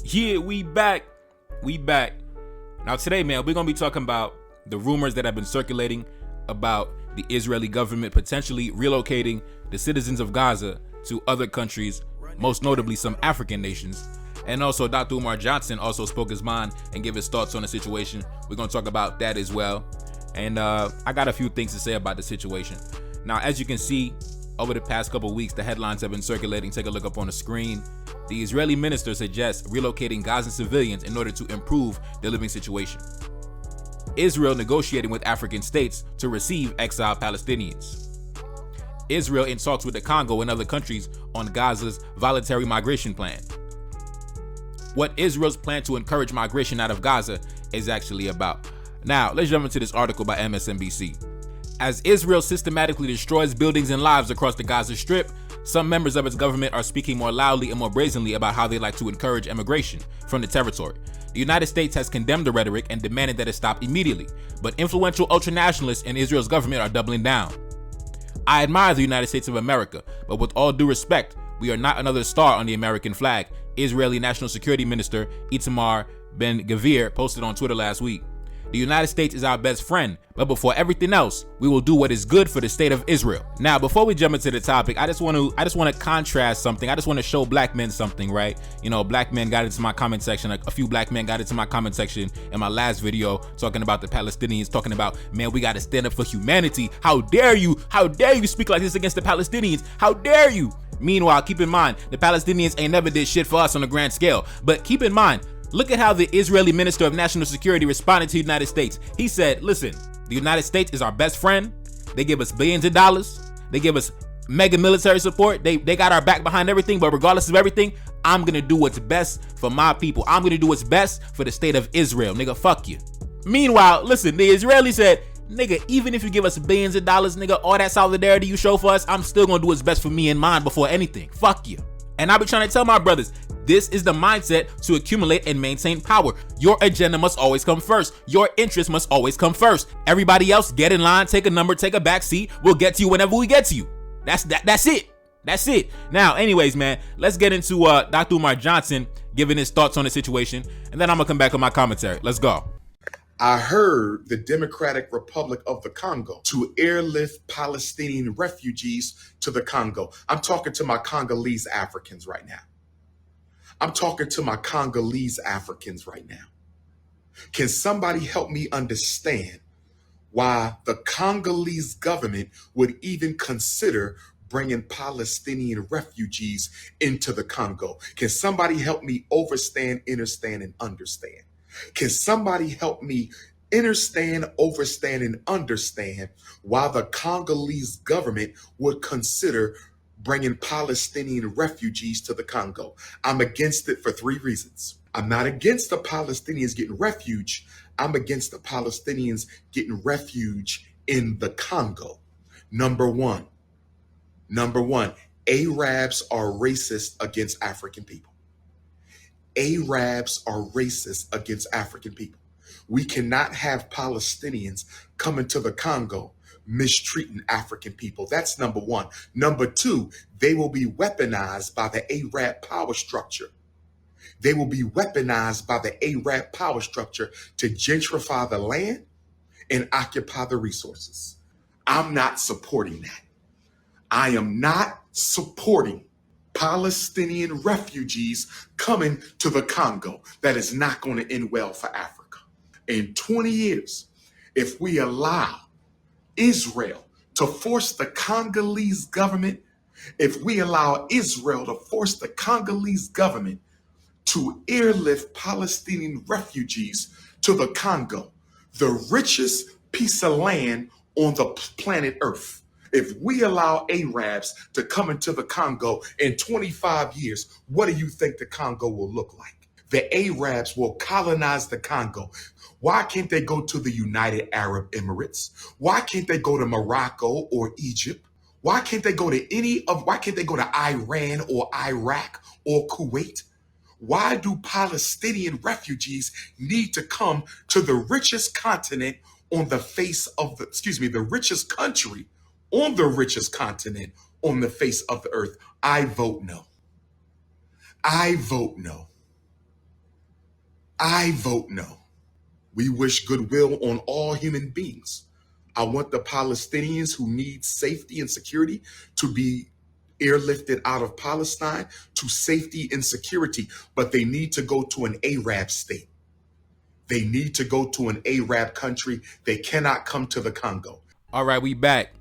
Yeah, we back. We back. Now today, man, we're going to be talking about the rumors that have been circulating about the Israeli government potentially relocating the citizens of Gaza to other countries, most notably some African nations. And also, Dr. Umar Johnson also spoke his mind and gave his thoughts on the situation. We're going to talk about that as well. And I got a few things to say about the situation. Now, as you can see, over the past couple of weeks, the headlines have been circulating. Take a look up on the screen. The Israeli minister suggests relocating Gazan civilians in order to improve their living situation. Israel negotiating with African states to receive exiled Palestinians. Israel in talks with the Congo and other countries on Gaza's voluntary migration plan. What Israel's plan to encourage migration out of Gaza is actually about. Now, let's jump into this article by MSNBC. As Israel systematically destroys buildings and lives across the Gaza Strip, some members of its government are speaking more loudly and more brazenly about how they like to encourage immigration from the territory. The United States has condemned the rhetoric and demanded that it stop immediately, but influential ultranationalists in Israel's government are doubling down. I admire the United States of America, but with all due respect, we are not another star on the American flag, Israeli National Security Minister Itamar Ben-Gvir posted on Twitter last week. The United States is our best friend, but before everything else, we will do what is good for the state of Israel. Now, before we jump into the topic, I just want to contrast something. I just want to show black men something, right? You know, black men got into my comment section. A few black men got into my comment section in my last video talking about the Palestinians, talking about, man, we got to stand up for humanity. How dare you? How dare you speak like this against the Palestinians? How dare you? Meanwhile, keep in mind, the Palestinians ain't never did shit for us on a grand scale. But keep in mind, look at how the Israeli Minister of National Security responded to the United States. He said, listen, the United States is our best friend. They give us billions of dollars. They give us mega military support. They got our back behind everything. But regardless of everything, I'm going to do what's best for my people. I'm going to do what's best for the state of Israel. Nigga, fuck you. Meanwhile, listen, the Israeli said, nigga, even if you give us billions of dollars, nigga, all that solidarity you show for us, I'm still going to do what's best for me and mine before anything. Fuck you. And I be trying to tell my brothers, this is the mindset to accumulate and maintain power. Your agenda must always come first. Your interest must always come first. Everybody else, get in line, take a number, take a back seat. We'll get to you whenever we get to you. That's it. That's it. Now, anyways, man, let's get into Dr. Umar Johnson giving his thoughts on the situation, and then I'm gonna come back with my commentary. Let's go. I heard the Democratic Republic of the Congo to airlift Palestinian refugees to the Congo. I'm talking to my Congolese Africans right now. Can somebody help me understand why the Congolese government would even consider bringing Palestinian refugees into the Congo? Can somebody help me understand, and understand? Can somebody help me understand and understand why the Congolese government would consider bringing Palestinian refugees to the Congo? I'm against it for three reasons. I'm not against the Palestinians getting refuge. I'm against the Palestinians getting refuge in the Congo. Number one, Arabs are racist against African people. Arabs are racist against African people. We cannot have Palestinians coming to the Congo mistreating African people. That's number one. Number two, they will be weaponized by the Arab power structure. To gentrify the land and occupy the resources. I'm not supporting that. I am not supporting Palestinian refugees coming to the Congo. That is not going to end well for Africa. In 20 years, if we allow Israel to force the Congolese government, to airlift Palestinian refugees to the Congo, the richest piece of land on the planet Earth. If we allow Arabs to come into the Congo in 25 years, what do you think the Congo will look like? The Arabs will colonize the Congo. Why can't they go to the United Arab Emirates? Why can't they go to Morocco or Egypt? Why can't they go to Iran or Iraq or Kuwait? Why do Palestinian refugees need to come to the richest continent on the face of the richest country on the richest continent on the face of the earth? I vote no. I vote no. We wish goodwill on all human beings. I want the Palestinians who need safety and security to be airlifted out of Palestine to safety and security, but they need to go to an Arab state. They need to go to an Arab country. They cannot come to the Congo. All right, we back.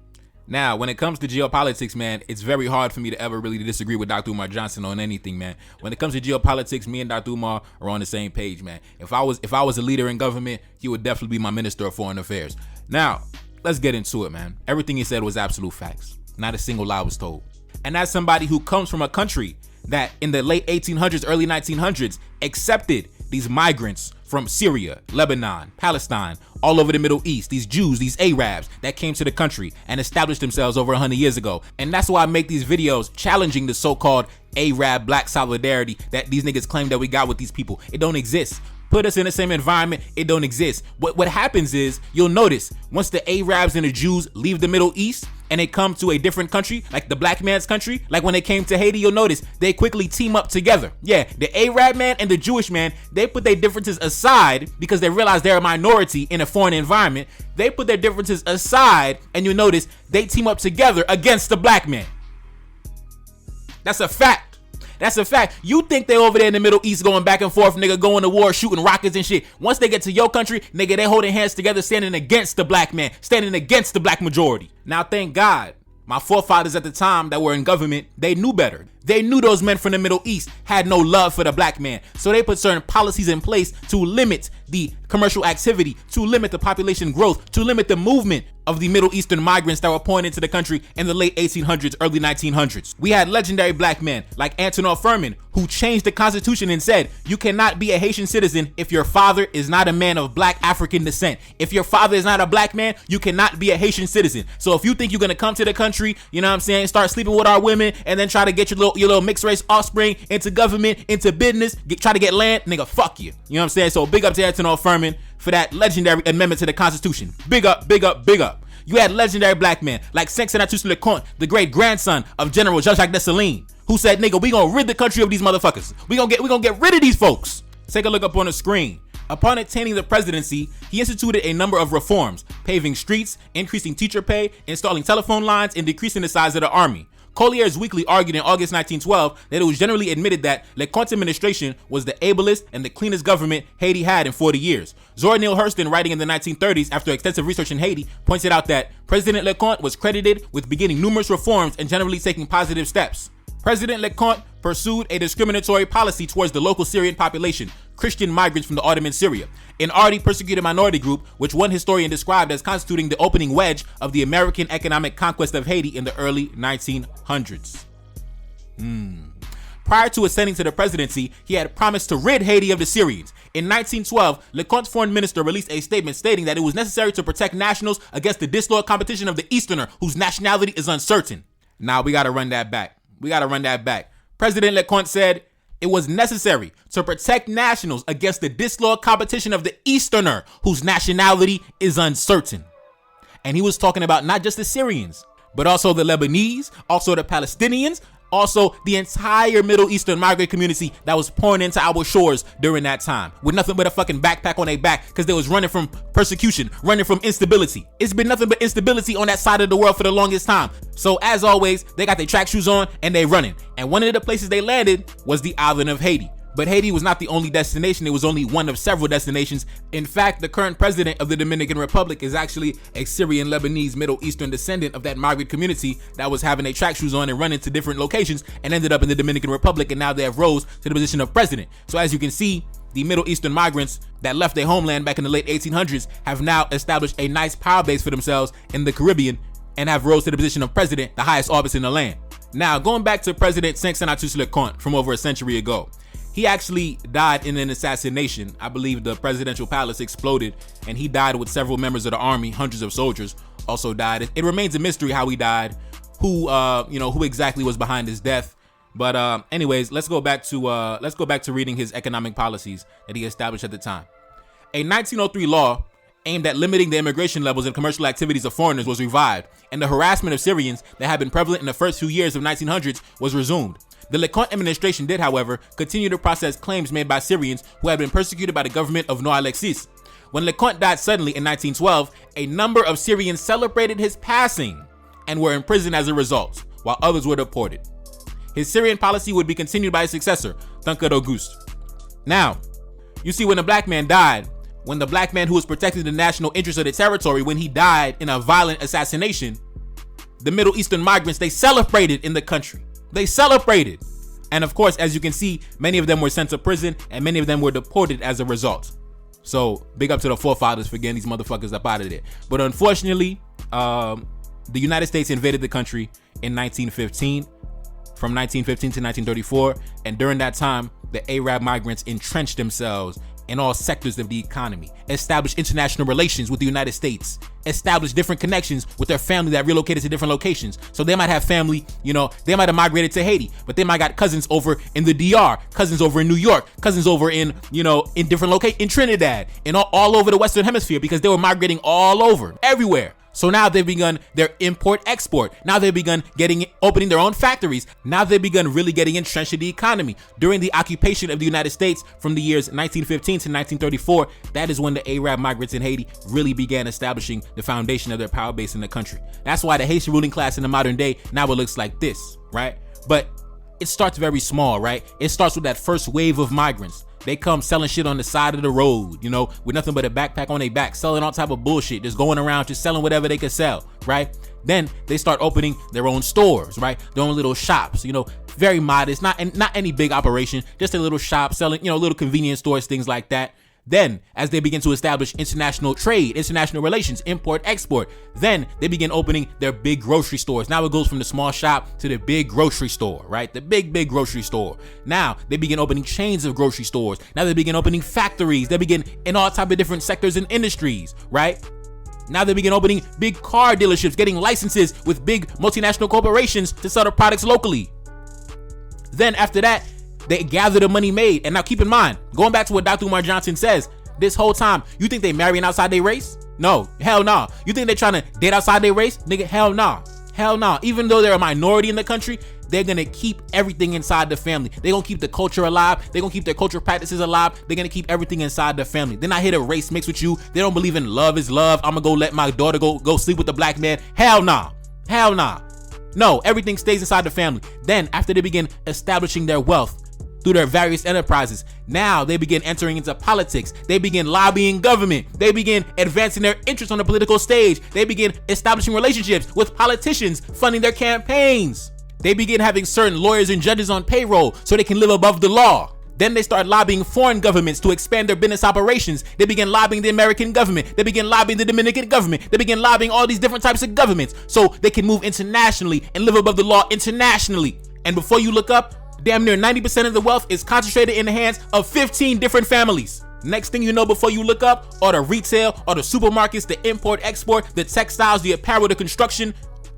Now, when it comes to geopolitics, man, it's very hard for me to ever really disagree with Dr. Umar Johnson on anything, man. When it comes to geopolitics, me and Dr. Umar are on the same page, man. If I was a leader in government, he would definitely be my Minister of Foreign Affairs. Now, let's get into it, man. Everything he said was absolute facts. Not a single lie was told. And as somebody who comes from a country that in the late 1800s, early 1900s, accepted these migrants from Syria, Lebanon, Palestine, all over the Middle East, these Jews, these Arabs that came to the country and established themselves over 100 years ago. And that's why I make these videos challenging the so-called Arab black solidarity that these niggas claim that we got with these people. It don't exist. Put us in the same environment, it don't exist. What happens is, you'll notice, once the Arabs and the Jews leave the Middle East and they come to a different country, like the black man's country, like when they came to Haiti, you'll notice they quickly team up together. Yeah, the Arab man and the Jewish man, they put their differences aside because they realize they're a minority in a foreign environment. They put their differences aside and you'll notice they team up together against the black man. That's a fact. That's a fact. You think they over there in the Middle East going back and forth, nigga, going to war, shooting rockets and shit. Once they get to your country, nigga, they holding hands together, standing against the black man, standing against the black majority. Now, thank God, my forefathers at the time that were in government, they knew better. They knew those men from the Middle East had no love for the black man. So they put certain policies in place to limit the commercial activity, to limit the population growth, to limit the movement of the Middle Eastern migrants that were pouring into the country in the late 1800s, early 1900s. We had legendary black men like Antonin Furman, who changed the Constitution and said, you cannot be a Haitian citizen if your father is not a man of black African descent. If your father is not a black man, you cannot be a Haitian citizen. So if you think you're gonna come to the country, you know what I'm saying, start sleeping with our women and then try to get your little mixed race offspring into government, into business, try to get land, nigga, fuck you. You know what I'm saying? So big up to Antonin Furman for that legendary amendment to the Constitution. Big up, big up, big up. You had legendary black men like NelsonAmadeus Leconte, the great grandson of General Jean-Jacques Dessalines, who said, nigga, we gonna rid the country of these motherfuckers. We gonna get rid of these folks. Take a look up on the screen. Upon attaining the presidency, he instituted a number of reforms, paving streets, increasing teacher pay, installing telephone lines, and decreasing the size of the army. Collier's Weekly argued in August 1912 that it was generally admitted that Leconte's administration was the ablest and the cleanest government Haiti had in 40 years. Zora Neale Hurston, writing in the 1930s after extensive research in Haiti, pointed out that President Leconte was credited with beginning numerous reforms and generally taking positive steps. President Leconte pursued a discriminatory policy towards the local Syrian population, Christian migrants from the Ottoman Syria, an already persecuted minority group which one historian described as constituting the opening wedge of the American economic conquest of Haiti in the early 1900s. Prior to ascending to the presidency, he had promised to rid Haiti of the Syrians. In 1912, Leconte's foreign minister released a statement stating that it was necessary to protect nationals against the disloyal competition of the Easterner, whose nationality is uncertain. Now we gotta run that back. President Leconte said it was necessary to protect nationals against the disloyal competition of the Easterner, whose nationality is uncertain. And he was talking about not just the Syrians, but also the Lebanese, also the Palestinians, also the entire Middle Eastern migrant community that was pouring into our shores during that time with nothing but a fucking backpack on their back because they was running from persecution, running from instability. It's been nothing but instability on that side of the world for the longest time. So as always, they got their track shoes on and they running. And one of the places they landed was the island of Haiti. But Haiti was not the only destination. It was only one of several destinations. In fact, the current president of the Dominican Republic is actually a Syrian, Lebanese, Middle Eastern descendant of that migrant community that was having their track shoes on and running to different locations and ended up in the Dominican Republic, and now they have rose to the position of president. So as you can see, the Middle Eastern migrants that left their homeland back in the late 1800s have now established a nice power base for themselves in the Caribbean and have rose to the position of president, the highest office in the land. Now, going back to President NelsonAmadeus Leconte from over a century ago, he actually died in an assassination. I believe the presidential palace exploded and he died with several members of the army. Hundreds of soldiers also died. It remains a mystery how he died, who exactly was behind his death. But anyways, let's go back to reading his economic policies that he established at the time. A 1903 law aimed at limiting the immigration levels and commercial activities of foreigners was revived, and the harassment of Syrians that had been prevalent in the first few years of 1900s was resumed. The LeConte administration did, however, continue to process claims made by Syrians who had been persecuted by the government of Noor Alexis. When LeConte died suddenly in 1912, a number of Syrians celebrated his passing and were imprisoned as a result, while others were deported. His Syrian policy would be continued by his successor, Tancred Auguste. Now, you see, when the black man died, when the black man who was protecting the national interest of the territory, when he died in a violent assassination, the Middle Eastern migrants, they celebrated in the country. They celebrated. And of course, as you can see, many of them were sent to prison and many of them were deported as a result. So big up to the forefathers for getting these motherfuckers up out of there. But unfortunately, the United States invaded the country in 1915, from 1915 to 1934. And during that time, the Arab migrants entrenched themselves in all sectors of the economy, established international relations with the United States, established different connections with their family that relocated to different locations. So they might have family, they might have migrated to Haiti, but they might got cousins over in the DR, cousins over in New York, cousins over in, in different locations, in Trinidad, and all over the Western Hemisphere, because they were migrating all over, everywhere. So now they've begun their import-export. Now they've begun opening their own factories. Now they've begun really getting entrenched in the economy. During the occupation of the United States from the years 1915 to 1934, that is when the Arab migrants in Haiti really began establishing the foundation of their power base in the country. That's why the Haitian ruling class in the modern day, now it looks like this, right? But it starts very small, right? It starts with that first wave of migrants. They come selling shit on the side of the road, with nothing but a backpack on their back, selling all type of bullshit, just going around, just selling whatever they could sell, right? Then they start opening their own stores, right? Their own little shops, very modest, not any big operation, just a little shop selling, little convenience stores, things like that. Then, as they begin to establish international trade, international relations, import, export, then they begin opening their big grocery stores. Now it goes from the small shop to the big grocery store, right? The big grocery store. Now they begin opening chains of grocery stores. Now they begin opening factories. They begin in all type of different sectors and industries, right? Now they begin opening big car dealerships, getting licenses with big multinational corporations to sell their products locally. Then after that, they gather the money made. And now keep in mind, going back to what Dr. Umar Johnson says, this whole time, you think they marrying outside their race? No, hell no. You think they're trying to date outside their race? Nigga, hell no. Hell no. Even though they're a minority in the country, they're going to keep everything inside the family. They're going to keep the culture alive. They're going to keep their cultural practices alive. They're going to keep everything inside the family. They're not here to race mix with you. They don't believe in love is love. I'm going to go let my daughter go sleep with the black man. Hell no. Hell no. No, everything stays inside the family. Then after they begin establishing their wealth through their various enterprises, now they begin entering into politics. They begin lobbying government. They begin advancing their interests on the political stage. They begin establishing relationships with politicians, funding their campaigns. They begin having certain lawyers and judges on payroll so they can live above the law. Then they start lobbying foreign governments to expand their business operations. They begin lobbying the American government. They begin lobbying the Dominican government. They begin lobbying all these different types of governments so they can move internationally and live above the law internationally. And before you look up, damn near 90% of the wealth is concentrated in the hands of 15 different families. Next thing you know, before you look up, all the retail, all the supermarkets, the import, export, the textiles, the apparel, the construction,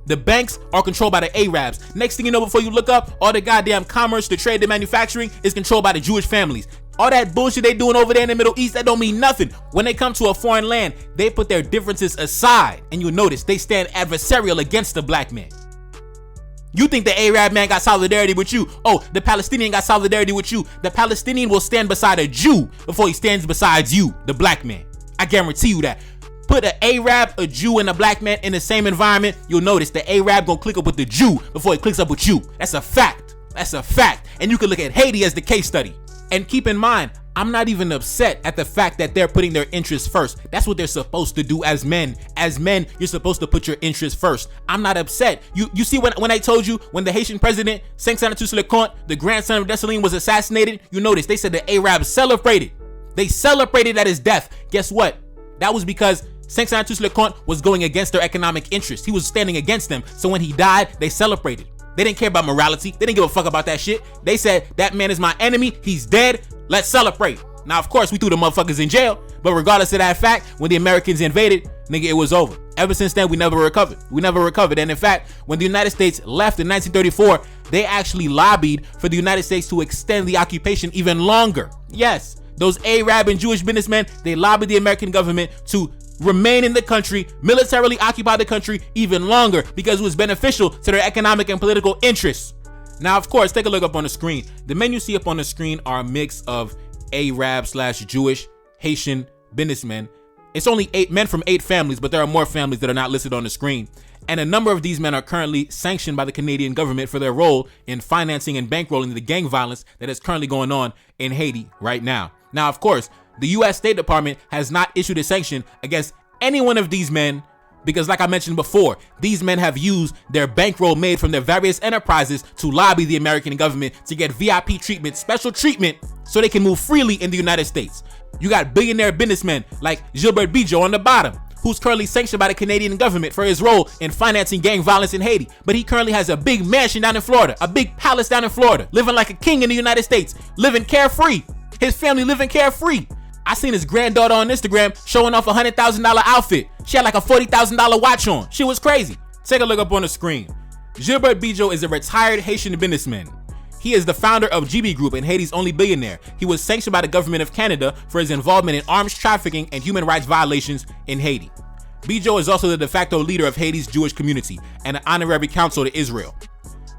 the banks are controlled by the Arabs. Next thing you know, before you look up, all the goddamn commerce, the trade, the manufacturing is controlled by the Jewish families. All that bullshit they doing over there in the Middle East, that don't mean nothing. When they come to a foreign land, they put their differences aside, and you'll notice they stand adversarial against the black man. You think the Arab man got solidarity with you. Oh, the Palestinian got solidarity with you. The Palestinian will stand beside a Jew before he stands beside you, the black man. I guarantee you that. Put an Arab, a Jew, and a black man in the same environment, you'll notice the Arab gonna click up with the Jew before he clicks up with you. That's a fact. That's a fact. And you can look at Haiti as the case study. And keep in mind, I'm not even upset at the fact that they're putting their interests first. That's what they're supposed to do as men. As men, you're supposed to put your interests first. I'm not upset. You see when I told you when the Haitian president, Saint-Antoine Leconte, the grandson of Dessalines, was assassinated, you notice they said the Arabs celebrated. They celebrated at his death. Guess what? That was because Saint-Antoine Leconte was going against their economic interests. He was standing against them. So when he died, they celebrated. They didn't care about morality. They didn't give a fuck about that shit. They said, that man is my enemy. He's dead. Let's celebrate. Now, of course, we threw the motherfuckers in jail. But regardless of that fact, when the Americans invaded, nigga, it was over. Ever since then, we never recovered. And in fact, when the United States left in 1934, they actually lobbied for the United States to extend the occupation even longer. Yes, those Arab and Jewish businessmen, they lobbied the American government to remain in the country, militarily occupy the country even longer because it was beneficial to their economic and political interests. Now, of course, take a look up on the screen. The men you see up on the screen are a mix of Arab/Jewish, Haitian businessmen. It's only 8 men from 8 families, but there are more families that are not listed on the screen. And a number of these men are currently sanctioned by the Canadian government for their role in financing and bankrolling the gang violence that is currently going on in Haiti right now. Now, of course, the U.S. State Department has not issued a sanction against any one of these men because, like I mentioned before, these men have used their bankroll made from their various enterprises to lobby the American government to get VIP treatment, special treatment, so they can move freely in the United States. You got billionaire businessmen like Gilbert Bijo on the bottom, who's currently sanctioned by the Canadian government for his role in financing gang violence in Haiti. But he currently has a big mansion down in Florida, a big palace down in Florida, living like a king in the United States, living carefree. His family living carefree. I seen his granddaughter on Instagram showing off a $100,000 outfit. She had like a $40,000 watch on. She was crazy. Take a look up on the screen. Gilbert Bijo is a retired Haitian businessman. He is the founder of GB Group and Haiti's only billionaire. He was sanctioned by the government of Canada for his involvement in arms trafficking and human rights violations in Haiti. Bijo is also the de facto leader of Haiti's Jewish community and an honorary consul to Israel.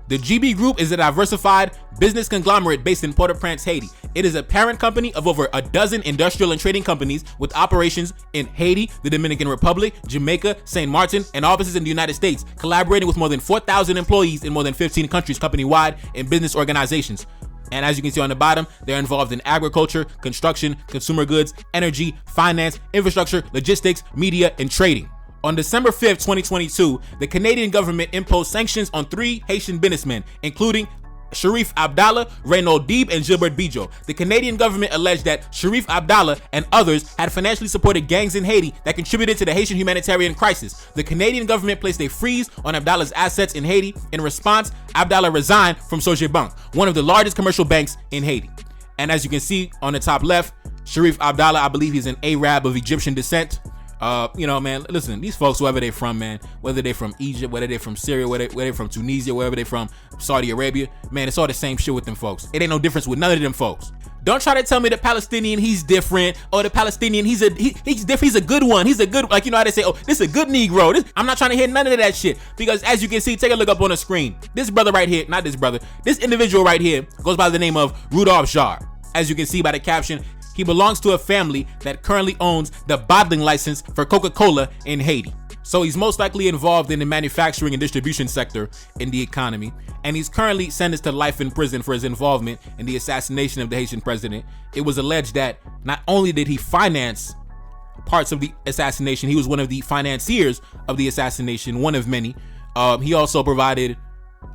The GB Group is a diversified business conglomerate based in Port-au-Prince, Haiti. It is a parent company of over a dozen industrial and trading companies with operations in Haiti, the Dominican Republic, Jamaica, St. Martin, and offices in the United States, collaborating with more than 4,000 employees in more than 15 countries company-wide in business organizations. And as you can see on the bottom, they're involved in agriculture, construction, consumer goods, energy, finance, infrastructure, logistics, media, and trading. On December 5th, 2022, the Canadian government imposed sanctions on 3 Haitian businessmen, including Sharif Abdallah, Renaud Deeb, and Gilbert Bijo. The Canadian government alleged that Sharif Abdallah and others had financially supported gangs in Haiti that contributed to the Haitian humanitarian crisis. The Canadian government placed a freeze on Abdallah's assets in Haiti. In response, Abdallah resigned from Bank, one of the largest commercial banks in Haiti. And as you can see on the top left, Sharif Abdallah, I believe he's an Arab of Egyptian descent. Man, listen, these folks, wherever they're from, man, whether they're from Egypt, whether they're from Syria, whether they're from Tunisia, wherever they're from, Saudi Arabia, man, it's all the same shit with them folks. It ain't no difference with none of them folks. Don't try to tell me the Palestinian, he's different, or the Palestinian, he's different, he's a good one, he's a good, like, you know how they say, oh, this is a good Negro. I'm not trying to hear none of that shit, because as you can see, take a look up on the screen. This brother right here, not this brother, this individual right here goes by the name of Rudolph Jarre. As you can see by the caption, he belongs to a family that currently owns the bottling license for Coca-Cola in Haiti. So he's most likely involved in the manufacturing and distribution sector in the economy, and he's currently sentenced to life in prison for his involvement in the assassination of the Haitian president. It was alleged that not only did he finance parts of the assassination, he was one of the financiers of the assassination, one of many. He also provided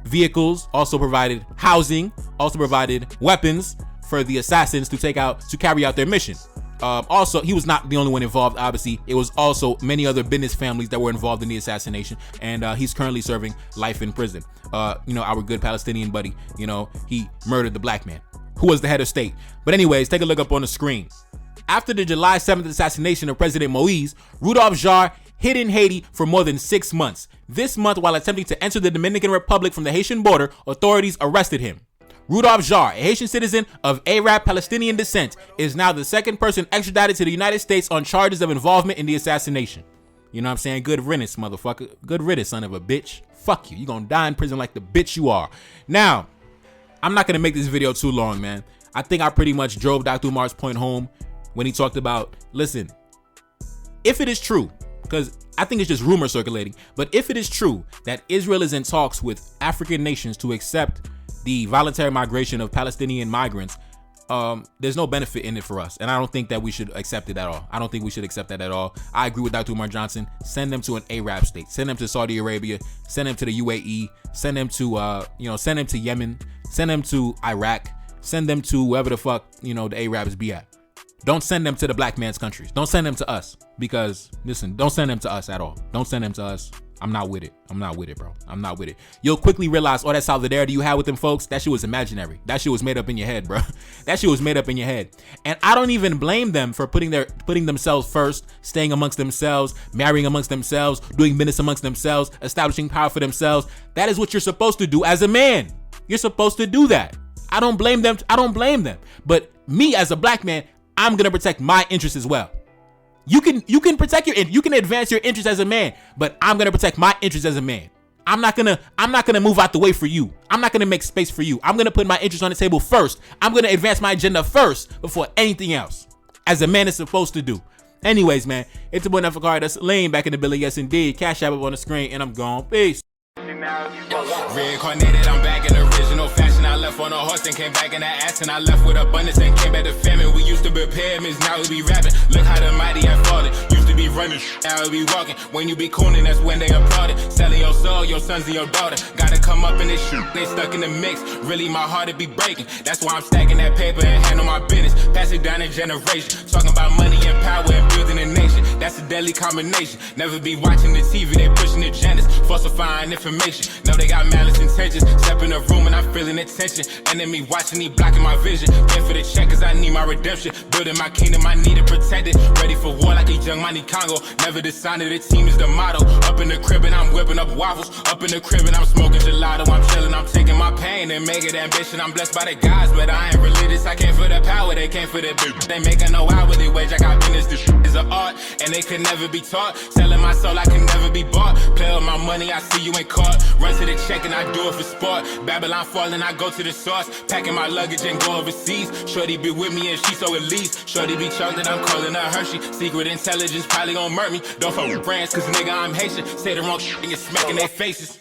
vehicles, also provided housing, also provided weapons for the assassins to carry out their mission. Also, he was not the only one involved, obviously. It was also many other business families that were involved in the assassination, and he's currently serving life in prison. Our good Palestinian buddy, he murdered the black man, who was the head of state. But anyways, take a look up on the screen. After the July 7th assassination of President Moise, Rudolph Jarre hid in Haiti for more than 6 months. This month, while attempting to enter the Dominican Republic from the Haitian border, authorities arrested him. Rudolph Jarre, a Haitian citizen of Arab Palestinian descent, is now the second person extradited to the United States on charges of involvement in the assassination. You know what I'm saying? Good riddance, motherfucker. Good riddance, son of a bitch. Fuck you. You gonna die in prison like the bitch you are. Now, I'm not gonna make this video too long, man. I think I pretty much drove Dr. Umar's point home when he talked about, listen, if it is true, because I think it's just rumor circulating, but if it is true that Israel is in talks with African nations to accept the voluntary migration of Palestinian migrants, there's no benefit in it for us. And I don't think that we should accept it at all. I don't think we should accept that at all. I agree with Dr. Umar Johnson. Send them to an Arab state. Send them to Saudi Arabia. Send them to the UAE. Send them to, send them to Yemen. Send them to Iraq. Send them to wherever the fuck, the Arabs be at. Don't send them to the black man's countries. Don't send them to us, because listen, don't send them to us at all. Don't send them to us. I'm not with it. I'm not with it, bro. I'm not with it. You'll quickly realize all that solidarity you had with them folks, that shit was imaginary. That shit was made up in your head, bro. That shit was made up in your head. And I don't even blame them for putting themselves first, staying amongst themselves, marrying amongst themselves, doing business amongst themselves, establishing power for themselves. That is what you're supposed to do as a man. You're supposed to do that. I don't blame them. I don't blame them. But me as a black man, I'm gonna protect my interests as well. You can protect you can advance your interests as a man, but I'm gonna protect my interests as a man. I'm not gonna move out the way for you. I'm not gonna make space for you. I'm gonna put my interests on the table first. I'm gonna advance my agenda first before anything else, as a man is supposed to do. Anyways, man, it's a boy Nefakari. That's Lane back in the building. Yes, indeed. Cash App up on the screen, and I'm gone. Peace. Reincarnated, I'm back in original fashion. I left on a horse and came back in the ass, and I left with abundance and came back to famine. We used to be pyramids, now we be rapping. Look how the mighty have fallen. Used to be running, now we be walking. When you be cooning, that's when they applauded. Selling your soul, your sons and your daughter. Gotta come up in this shit, they stuck in the mix. Really, my heart it be breaking. That's why I'm stacking that paper and handle my business. Pass it down in generation. Talking about money and power and building a nation. That's a deadly combination. Never be watching the TV, they pushing agendas, falsifying information. Know they got malice intentions. Step in the room and I'm feeling the tension. Enemy watching, he blocking my vision. Pay for the check cause I need my redemption. Building my kingdom, I need it protected. Ready for war like a young money Congo. Never decided the team is the motto. Up in the crib and I'm whipping up waffles. Up in the crib and I'm smoking gelato. I'm chilling, I'm taking my pain and make it ambition. I'm blessed by the gods, but I ain't religious. I came for the power, they came for the bitch. They making no hourly wage. I got business, this shit is an art, and they could never be taught. Selling my soul, I can never be bought. Play with my money, I see you ain't caught. Run to the check and I do it for sport. Babylon falling, I go to the source. Packing my luggage and go overseas. Shorty be with me and she so elite. Shorty be chocolate, I'm calling her Hershey. Secret intelligence probably gon' murk me. Don't fuck with friends, cause nigga I'm Haitian. Say the wrong shit and you're smacking their faces.